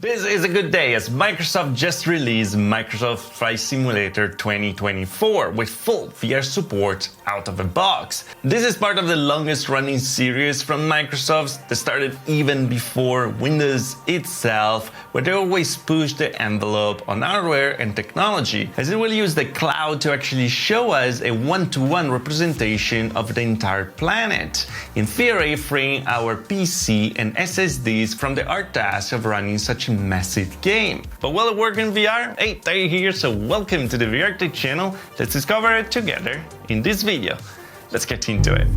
This is a good day as Microsoft just released Microsoft Flight Simulator 2024 with full VR support out of the box. This is part of the longest running series from Microsoft that started even before Windows itself, where they always push the envelope on hardware and technology, as it will use the cloud to actually show us a one-to-one representation of the entire planet, in theory freeing our PC and SSDs from the hard task of running such a massive game. But will it work in VR? Hey, Terry here, so welcome to the VR Tech channel. Let's discover it together in this video. Let's get into it.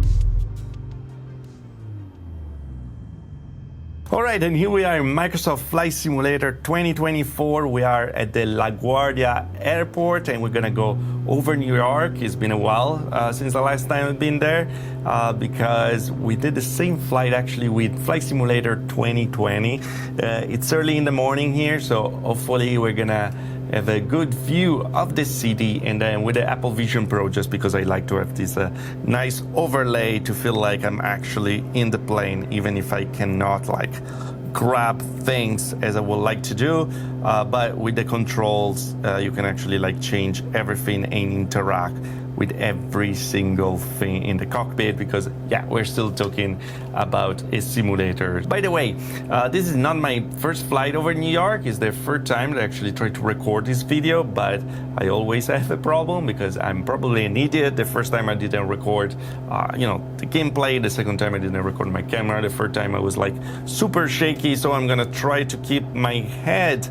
Alright, and here we are in Microsoft Flight Simulator 2024. We are at the LaGuardia airport and we're gonna go over New York. It's been a while since the last time I've been there because we did the same flight actually with Flight Simulator 2020. It's early in the morning here, so hopefully we're gonna have a good view of the city, and then with the Apple Vision Pro, just because I like to have this nice overlay to feel like I'm actually in the plane, even if I cannot like grab things as I would like to do, but with the controls you can actually like change everything and interact with every single thing in the cockpit, because yeah, we're still talking about a simulator. By the way, this is not my first flight over New York. It's the third time that I actually tried to record this video, but I always have a problem because I'm probably an idiot. The first time I didn't record the gameplay, the second time I didn't record my camera, the third time I was like super shaky, so I'm gonna try to keep my head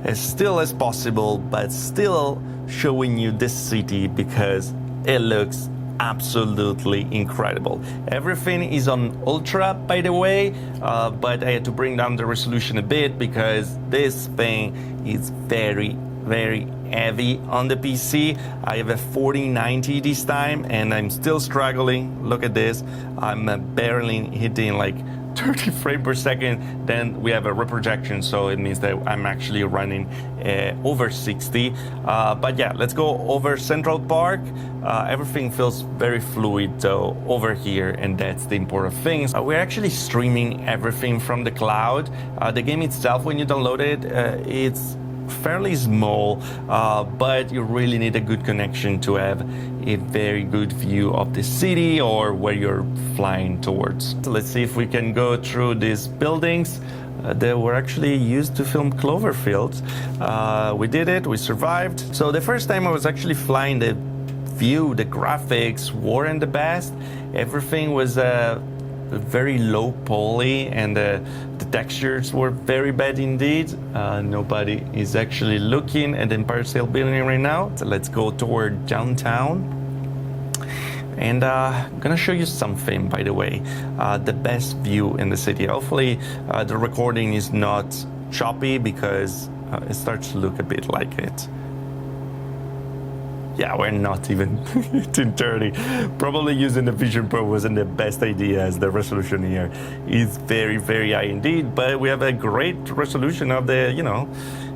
as still as possible, but still showing you this city because it looks absolutely incredible. Everything is on ultra, by the way, but I had to bring down the resolution a bit because this thing is very heavy on the PC. I have a 4090 this time and I'm still struggling. Look at this, I'm barely hitting like 30 frames per second. Then we have a reprojection, so it means that I'm actually running over 60. But yeah, let's go over Central Park. Everything feels very fluid though over here, and that's the important thing. We're actually streaming everything from the cloud. The game itself, when you download it, it's fairly small, but you really need a good connection to have a very good view of the city or where you're flying towards. So let's see if we can go through these buildings that were actually used to film Cloverfield. We did it, we survived. So the first time I was actually flying, the view, the graphics weren't the best. Everything was very low poly, and the textures were very bad indeed. Nobody is actually looking at the Empire State Building right now. So let's go toward downtown. And I'm gonna show you something, by the way, the best view in the city. Hopefully the recording is not choppy because it starts to look a bit like it. Yeah, we're not even hitting 30. Probably using the Vision Pro wasn't the best idea, as the resolution here is very high indeed, but we have a great resolution of the,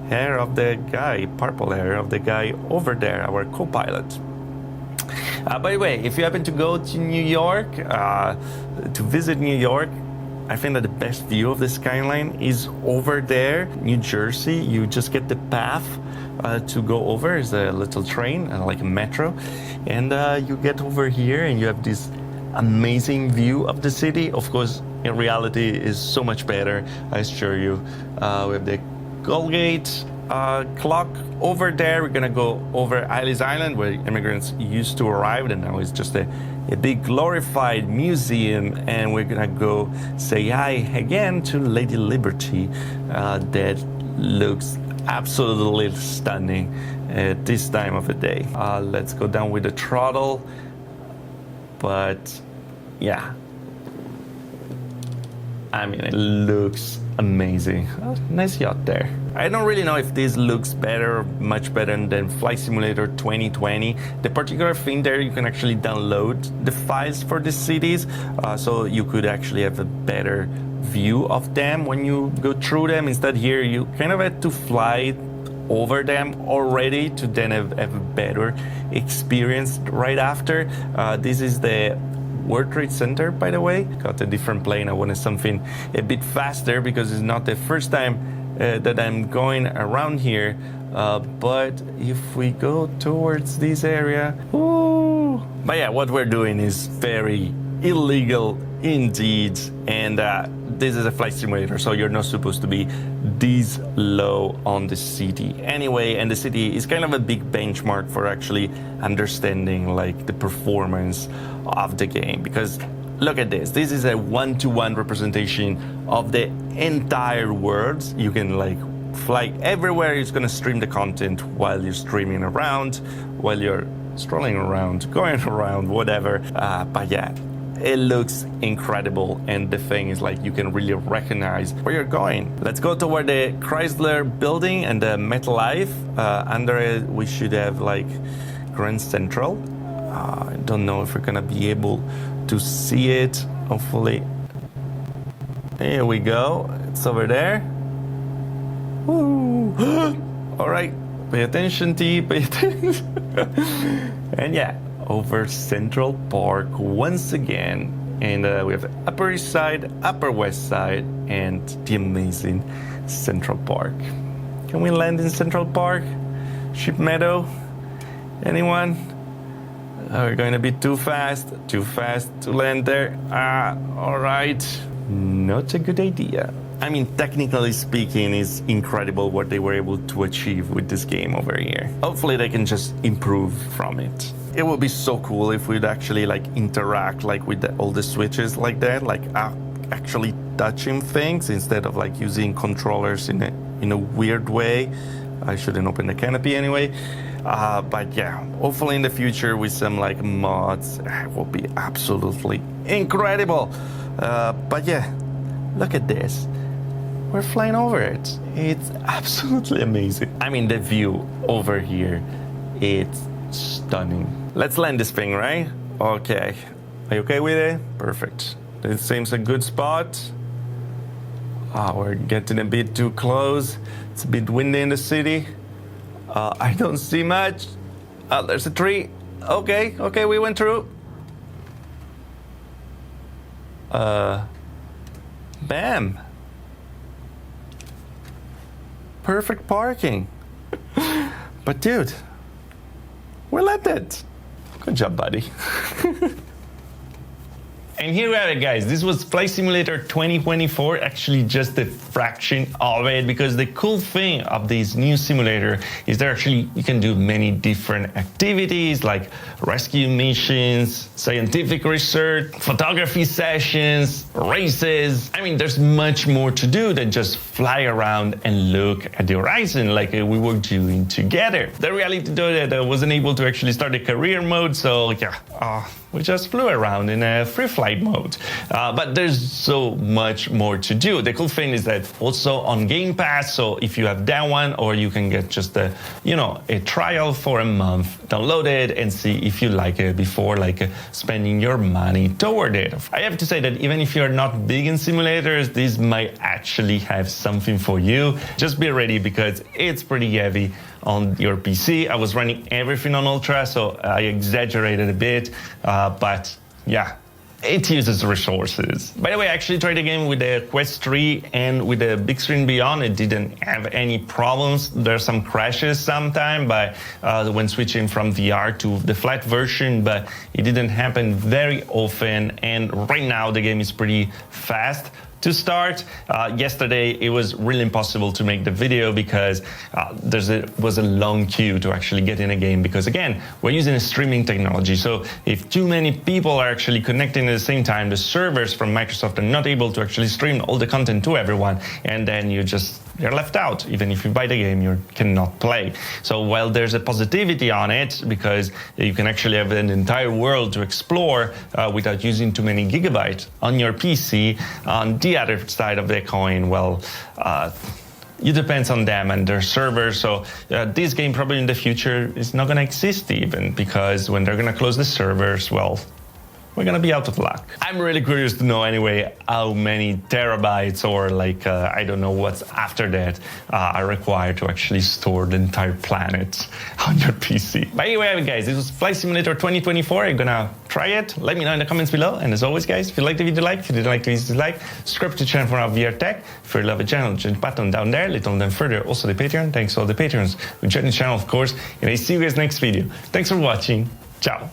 hair of the guy, purple hair of the guy over there, our co-pilot. By the way, if you happen to go to New York, to visit New York, I think that the best view of the skyline is over there, New Jersey. You just get the path to go over. Is a little train, like a metro, and you get over here and you have this amazing view of the city. Of course, in reality, is so much better. I assure you. We have the Colgate clock over there. We're gonna go over Ellis Island, where immigrants used to arrive, and now it's just a big glorified museum, and we're gonna go say hi again to Lady Liberty. That looks absolutely stunning at this time of the day. Let's go down with the throttle, but yeah, I mean, it looks amazing. Oh, nice yacht there. I don't really know if this looks better, much better than Flight Simulator 2020. The particular thing there, you can actually download the files for the cities, so you could actually have a better view of them when you go through them. Instead here, you kind of had to fly over them already to then have a better experience right after. This is the World Trade Center, by the way. Got a different plane. I wanted something a bit faster because it's not the first time that I'm going around here. But if we go towards this area, ooh. But yeah, what we're doing is very illegal indeed, and this is a flight simulator, so you're not supposed to be this low on the city anyway, and the city is kind of a big benchmark for actually understanding like the performance of the game, because look at this is a one-to-one representation of the entire world. You can like fly everywhere. It's gonna stream the content while you're streaming around, while you're strolling around, going around, whatever. But yeah, it looks incredible, and the thing is like you can really recognize where you're going. Let's go toward the Chrysler building and the MetLife. Under it we should have like Grand Central. I don't know if we're gonna be able to see it. Hopefully. Here we go. It's over there. Woo. All right, pay attention, T, pay attention. And yeah, over Central Park once again. And we have the Upper East Side, Upper West Side, and the amazing Central Park. Can we land in Central Park? Sheep Meadow? Anyone? We're going to be too fast to land there. All right. Not a good idea. I mean, technically speaking, it's incredible what they were able to achieve with this game over here. Hopefully they can just improve from it. It would be so cool if we'd actually like interact like with all the switches like that, like actually touching things instead of like using controllers in a weird way. I shouldn't open the canopy anyway. But yeah, hopefully in the future with some like mods, it will be absolutely incredible. But yeah, look at this. We're flying over it. It's absolutely amazing. I mean, the view over here, it's stunning. Let's land this thing, right? Okay. Are you okay with it? Perfect. This seems a good spot. We're getting a bit too close. It's a bit windy in the city. I don't see much. There's a tree. Okay, we went through. Bam. Perfect parking. But dude, we left it. Good job, buddy. And here we have it, guys. This was Flight Simulator 2024, actually just a fraction of it, because the cool thing of this new simulator is that actually you can do many different activities like rescue missions, scientific research, photography sessions, races. I mean, there's much more to do than just fly around and look at the horizon like we were doing together. The reality though that I wasn't able to actually start a career mode, so yeah, we just flew around in a free flight mode. But there's so much more to do. The cool thing is that also on Game Pass, so if you have that one, or you can get just a trial for a month, download it and see if you like it before spending your money toward it. I have to say that even if you're not big in simulators, this might actually have something for you. Just be ready because it's pretty heavy on your PC. I was running everything on Ultra, so I exaggerated a bit, but yeah, it uses resources. By the way, I actually tried the game with the Quest 3 and with the big screen beyond. It didn't have any problems. There's some crashes sometime when switching from VR to the flat version, but it didn't happen very often. And right now the game is pretty fast to start. Yesterday it was really impossible to make the video because there was a long queue to actually get in a game, because again, we're using a streaming technology. So if too many people are actually connecting at the same time, the servers from Microsoft are not able to actually stream all the content to everyone, and then you're left out. Even if you buy the game, you cannot play. So while there's a positivity on it, because you can actually have an entire world to explore without using too many gigabytes on your PC, on the other side of the coin, well, it depends on them and their servers. So this game probably in the future is not going to exist even, because when they're going to close the servers, well, we're gonna be out of luck. I'm really curious to know anyway how many terabytes or like, I don't know what's after that are required to actually store the entire planet on your PC. But anyway, guys, this was Flight Simulator 2024. I'm gonna try it. Let me know in the comments below. And as always, guys, if you liked the video, like. If you didn't like the video, dislike. Subscribe to the channel for our VR tech. If you love the channel, join the button down there. Little them further, also the Patreon. Thanks to all the Patreons who join the channel, of course. And I see you guys next video. Thanks for watching. Ciao.